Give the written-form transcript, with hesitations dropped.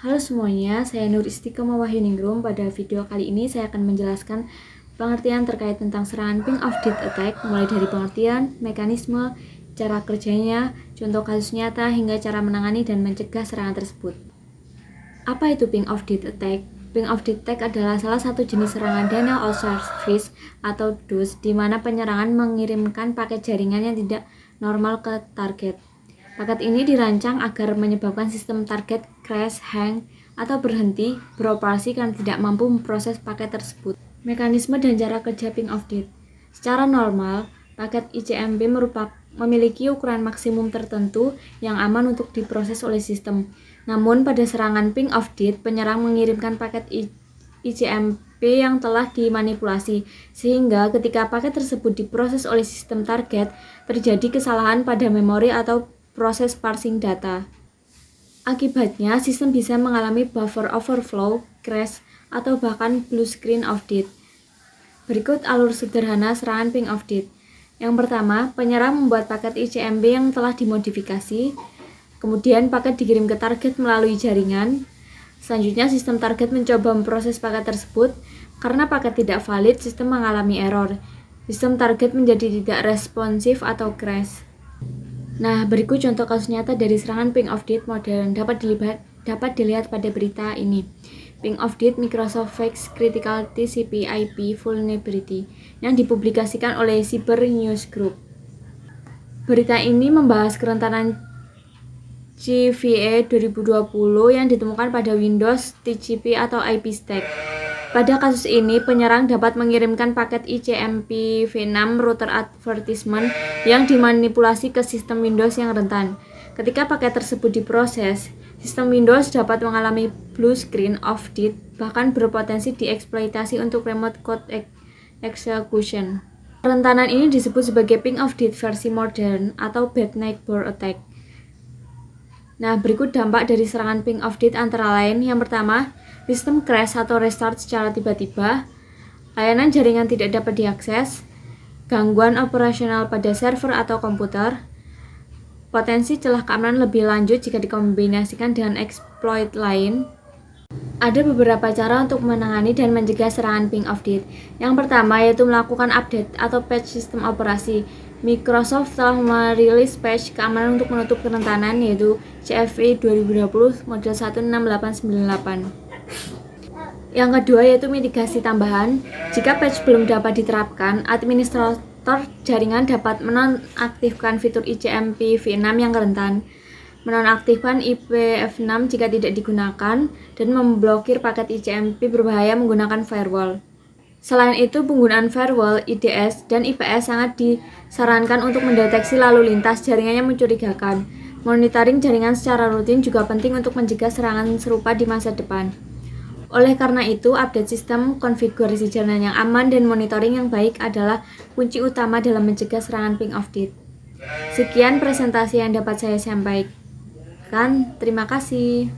Halo semuanya, saya Nur Istiqomah Wahyuningrum. Pada video kali ini saya akan menjelaskan pengertian terkait tentang serangan ping of death attack, mulai dari pengertian, mekanisme, cara kerjanya, contoh kasus nyata, hingga cara menangani dan mencegah serangan tersebut. Apa itu ping of death attack? Ping of death attack adalah salah satu jenis serangan denial of service atau DOS, di mana penyerangan mengirimkan paket jaringan yang tidak normal ke target. Paket ini dirancang agar menyebabkan sistem target crash, hang, atau berhenti beroperasi karena tidak mampu memproses paket tersebut. Mekanisme dan cara kerja ping of death. Secara normal, paket ICMP memiliki ukuran maksimum tertentu yang aman untuk diproses oleh sistem. Namun, pada serangan ping of death, penyerang mengirimkan paket ICMP yang telah dimanipulasi, sehingga ketika paket tersebut diproses oleh sistem target, terjadi kesalahan pada memori atau proses parsing data. Akibatnya, sistem bisa mengalami buffer overflow, crash, atau bahkan blue screen of death. Berikut alur sederhana serangan ping of death. Yang pertama, penyerang membuat paket ICMP yang telah dimodifikasi. Kemudian paket dikirim ke target melalui jaringan. Selanjutnya, sistem target mencoba memproses paket tersebut. Karena paket tidak valid, sistem mengalami error. Sistem target menjadi tidak responsif atau crash. Nah, berikut contoh kasus nyata dari serangan ping of death modern dapat dilihat pada berita ini. Ping of death Microsoft Fix Critical TCP IP Vulnerability yang dipublikasikan oleh Cyber News Group. Berita ini membahas kerentanan CVE 2020 yang ditemukan pada Windows, TCP atau IP stack. Pada kasus ini, penyerang dapat mengirimkan paket ICMP v6 router advertisement yang dimanipulasi ke sistem Windows yang rentan. Ketika paket tersebut diproses, sistem Windows dapat mengalami blue screen of death, bahkan berpotensi dieksploitasi untuk remote code execution. Kerentanan ini disebut sebagai ping of death versi modern atau bad neighbor attack. Nah, berikut dampak dari serangan ping of death antara lain. Yang pertama, sistem crash atau restart secara tiba-tiba, layanan jaringan tidak dapat diakses, gangguan operasional pada server atau komputer, potensi celah keamanan lebih lanjut jika dikombinasikan dengan exploit lain. Ada beberapa cara untuk menangani dan mencegah serangan ping of death. Yang pertama yaitu melakukan update atau patch sistem operasi. Microsoft telah merilis patch keamanan untuk menutup kerentanan yaitu CVE 2020 model 16898. Yang kedua yaitu mitigasi tambahan. Jika patch belum dapat diterapkan, administrator jaringan dapat menonaktifkan fitur ICMP v6 yang rentan, menonaktifkan IPv6 jika tidak digunakan, dan memblokir paket ICMP berbahaya menggunakan firewall. Selain itu, penggunaan firewall, IDS, dan IPS sangat disarankan untuk mendeteksi lalu lintas jaringan yang mencurigakan. Monitoring jaringan secara rutin juga penting untuk mencegah serangan serupa di masa depan. Oleh karena itu, update sistem, konfigurasi jaringan yang aman, dan monitoring yang baik adalah kunci utama dalam mencegah serangan ping of death. Sekian presentasi yang dapat saya sampaikan. Terima kasih.